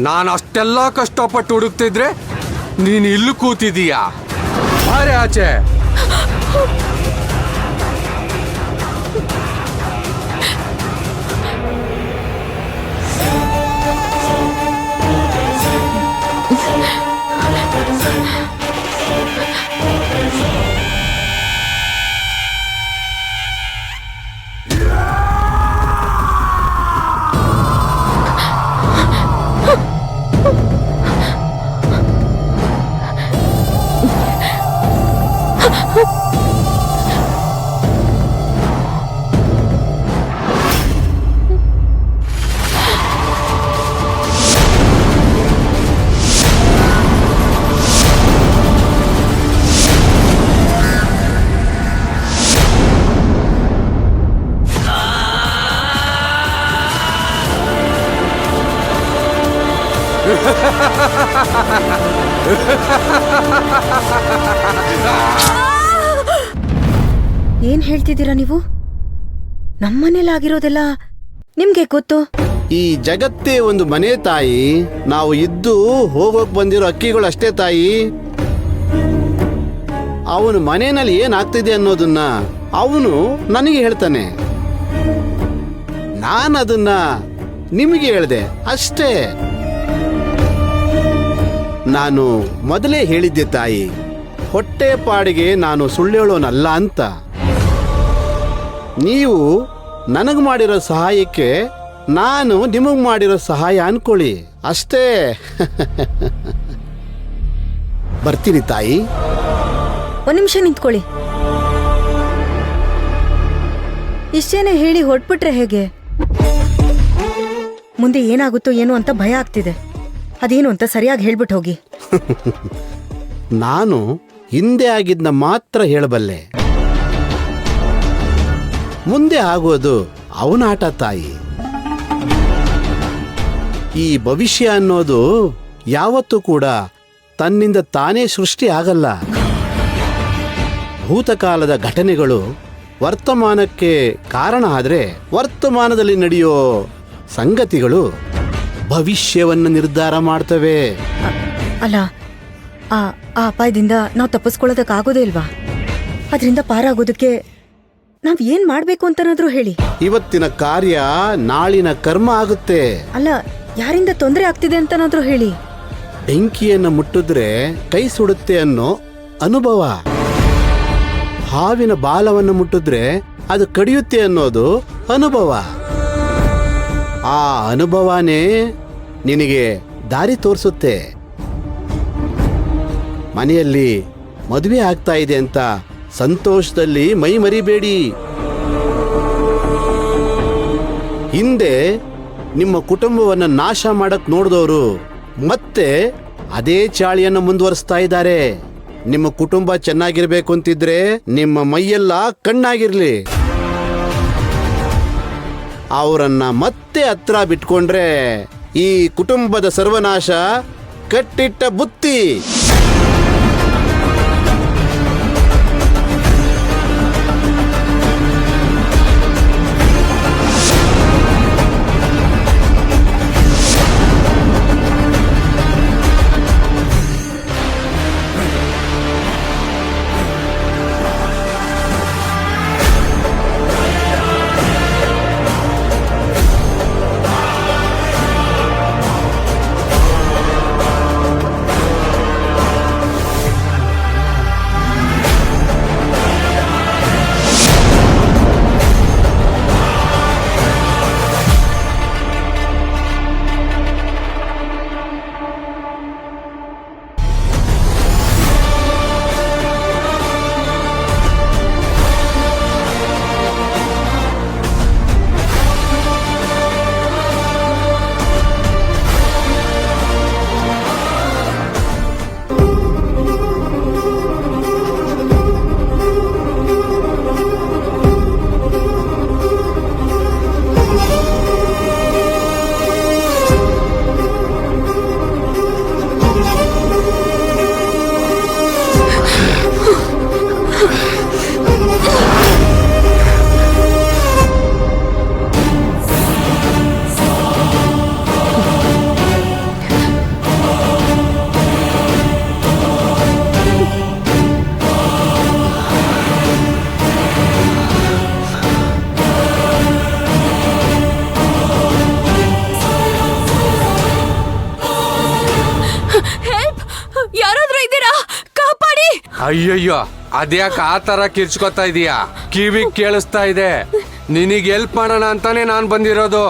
ನಾನು ಅಷ್ಟೆಲ್ಲ ಕಷ್ಟಪಟ್ಟು ಹುಡುಕ್ತಿದ್ರೆ ನೀನು ಇಲ್ಲಿ ಕೂತಿದೀಯಾ? ಬಾರೆ ಆಚೆ. ಏನ್ ಹೇಳ್ತಿದ್ದೀರಾ ನೀವು? ನಮ್ಮನೇಲಾಗಿರೋದೆಲ್ಲ ನಿಮ್ಗೆ ಗೊತ್ತು? ಈ ಜಗತ್ತೇ ಒಂದು ಮನೆ ತಾಯಿ. ನಾವು ಇದ್ದು ಹೋಗೋಕ್ ಬಂದಿರೋ ಅಕ್ಕಿಗಳು ಅಷ್ಟೇ ತಾಯಿ. ಅವನು ಮನೆಯಲ್ಲಿ ಏನಾಗ್ತಿದೆ ಅನ್ನೋದನ್ನ ಅವನು ನನಗೆ ಹೇಳ್ತಾನೆ. ನಾನು ಅದನ್ನ ನಿಮಗೆ ಹೇಳ್ದೆ ಅಷ್ಟೇ. ನಾನು ಮೊದಲೇ ಹೇಳಿದ್ದೆ ತಾಯಿ, ಹೊಟ್ಟೆ ಪಾಡಿಗೆ ನಾನು ಸುಳ್ಳೇಳೋನಲ್ಲ ಅಂತ. ನೀವು ನನಗೆ ಮಾಡಿರೋ ಸಹಾಯಕ್ಕೆ ನಾನು ನಿಮಗೆ ಮಾಡಿರೋ ಸಹಾಯ ಅನ್ಕೊಳ್ಳಿ ಅಷ್ಟೇ. ಬರ್ತೀನಿ ತಾಯಿ. ಒಂದ್ ನಿಮಿಷ ನಿಂತ್ಕೊಳ್ಳಿ. ಇಷ್ಟೇನೆ ಹೇಳಿ ಹೊಟ್ಬಿಟ್ರೆ ಹೇಗೆ? ಮುಂದೆ ಏನಾಗುತ್ತೋ ಏನೋ ಅಂತ ಭಯ ಆಗ್ತಿದೆ. ಅದೇನು ಅಂತ ಸರಿಯಾಗಿ ಹೇಳ್ಬಿಟ್ಟು ಹೋಗಿ. ನಾನು ಹಿಂದೆ ಆಗಿದ್ನ ಮಾತ್ರ ಹೇಳಬಲ್ಲೆ. ಮುಂದೆ ಆಗೋದು ಅವನ ಆಟ ತಾಯಿ. ಈ ಭವಿಷ್ಯ ಅನ್ನೋದು ಯಾವತ್ತೂ ಕೂಡ ತನ್ನಿಂದ ತಾನೇ ಸೃಷ್ಟಿ ಆಗಲ್ಲ. ಭೂತಕಾಲದ ಘಟನೆಗಳು ವರ್ತಮಾನಕ್ಕೆ ಕಾರಣ ಆದರೆ ವರ್ತಮಾನದಲ್ಲಿ ನಡೆಯೋ ಸಂಗತಿಗಳು ಭವಿಷ್ಯವನ್ನು ನಿರ್ಧಾರ ಮಾಡ್ತವೆ. ಅಲ್ಲ, ಆ ಅಪಾಯದಿಂದ ನಾವು ತಪ್ಪಿಸ್ಕೊಳ್ಳೋದಕ್ಕಾಗೋದೇ ಇಲ್ವಾ? ಅದರಿಂದ ಪಾರಾಗೋದಕ್ಕೆ ನಾವ್ ಏನ್ ಮಾಡ್ಬೇಕು ಅಂತನಾದ್ರೂ ಹೇಳಿ. ಇವತ್ತಿನ ಕಾರ್ಯ ನಾಳಿನ ಕರ್ಮ ಆಗುತ್ತೆ. ಅಲ್ಲ, ಯಾರಿಂದ ತೊಂದರೆ ಆಗ್ತಿದೆ ಅಂತನಾದ್ರೂ ಹೇಳಿ. ಬೆಂಕಿಯನ್ನು ಮುಟ್ಟಿದ್ರೆ ಕೈ ಸುಡುತ್ತೆ ಅನ್ನೋ ಅನುಭವ. ಹಾವಿನ ಬಾಲವನ್ನು ಮುಟ್ಟಿದ್ರೆ ಅದು ಕಡಿಯುತ್ತೆ ಅನ್ನೋದು ಅನುಭವ. ಆ ಅನುಭವನೇ ನಿನಗೆ ದಾರಿ ತೋರಿಸುತ್ತೆ. ಮನೆಯಲ್ಲಿ ಮದುವೆ ಆಗ್ತಾ ಇದೆ ಅಂತ ಸಂತೋಷದಲ್ಲಿ ಮೈ ಮರಿಬೇಡಿ. ಹಿಂದೆ ನಿಮ್ಮ ಕುಟುಂಬವನ್ನು ನಾಶ ಮಾಡಕ್ ನೋಡಿದವರು ಮತ್ತೆ ಅದೇ ಚಾಳಿಯನ್ನು ಮುಂದುವರಿಸ್ತಾ ಇದ್ದಾರೆ. ನಿಮ್ಮ ಕುಟುಂಬ ಚೆನ್ನಾಗಿರ್ಬೇಕು ಅಂತಿದ್ರೆ ನಿಮ್ಮ ಮೈಯೆಲ್ಲ ಕಣ್ಣಾಗಿರ್ಲಿ. ಅವರನ್ನ ಮತ್ತೆ ಹತ್ರ ಬಿಟ್ಕೊಂಡ್ರೆ ಈ ಕುಟುಂಬದ ಸರ್ವನಾಶ ಕಟ್ಟಿಟ್ಟ ಬುತ್ತಿ. ಅಯ್ಯಯ್ಯೋ ಅದ್ಯಾಕೆ ಆ ತರ ಕಿರ್ಚ್ಕೊತಾ ಇದೀಯಾ? ಕಿವಿಗ್ ಕೇಳಿಸ್ತಾ ಇದೆ. ನಿನಗೆ ಹೆಲ್ಪ್ ಮಾಡೋಣ ಅಂತಾನೆ ನಾನು ಬಂದಿರೋದು.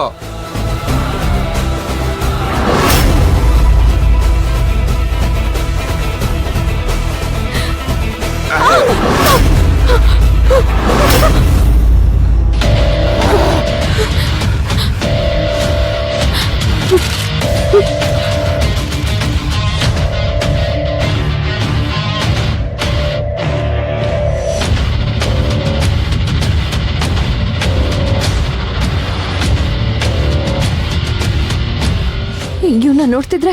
ಇವನ್ನ ನೋಡ್ತಿದ್ರೆ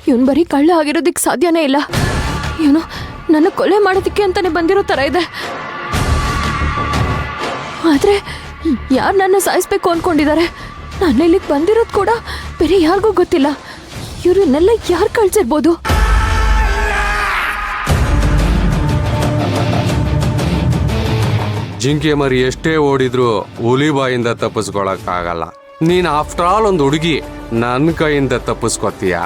ಇವನ್ ಬರೀ ಕಳ್ಳ ಆಗಿರೋದಕ್ಕೆ ಸಾಧ್ಯನೇ ಇಲ್ಲ. ಇವನು ನನ್ನ ಕೊಲೆ ಮಾಡೋದಕ್ಕೆ ಅಂತಾನೆ ಬಂದಿರೋ ತರ ಇದೆ. ಆದ್ರೆ ಯಾರು ನನ್ನ ಸಾಯಿಸ್ಬೇಕು ಅನ್ಕೊಂಡಿದ್ದಾರೆ? ನಾನು ಇಲ್ಲಿಗೆ ಬಂದಿರೋದು ಕೂಡ ಬೇರೆ ಯಾರಿಗೂ ಗೊತ್ತಿಲ್ಲ. ಇವ್ರನ್ನೆಲ್ಲ ಯಾರು ಕಳ್ಸಿರ್ಬೋದು? ಜಿಂಕೆ ಮರಿ ಎಷ್ಟೇ ಓಡಿದ್ರು ಹುಲಿ ಬಾಯಿಂದ ತಪ್ಪಿಸ್ಕೊಳಕ್ಕಾಗಲ್ಲ. ನೀನ್ ಆಫ್ಟರ್ ಆಲ್ ಒಂದು ಹುಡುಗಿ, ನನ್ನ ಕೈಯಿಂದ ತಪ್ಪಿಸ್ಕೊತೀಯಾ?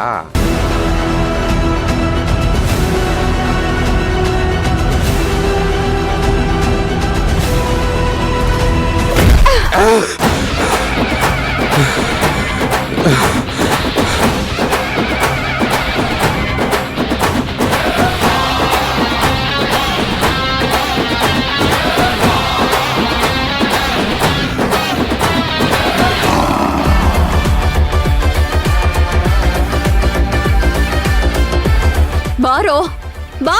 ಬಾರೋ ಬಾ.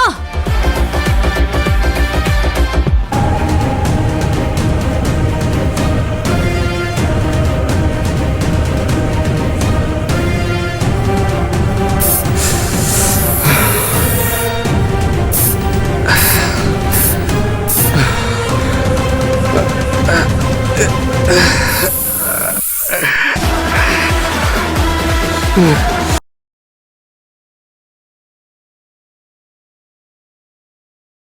Hmm.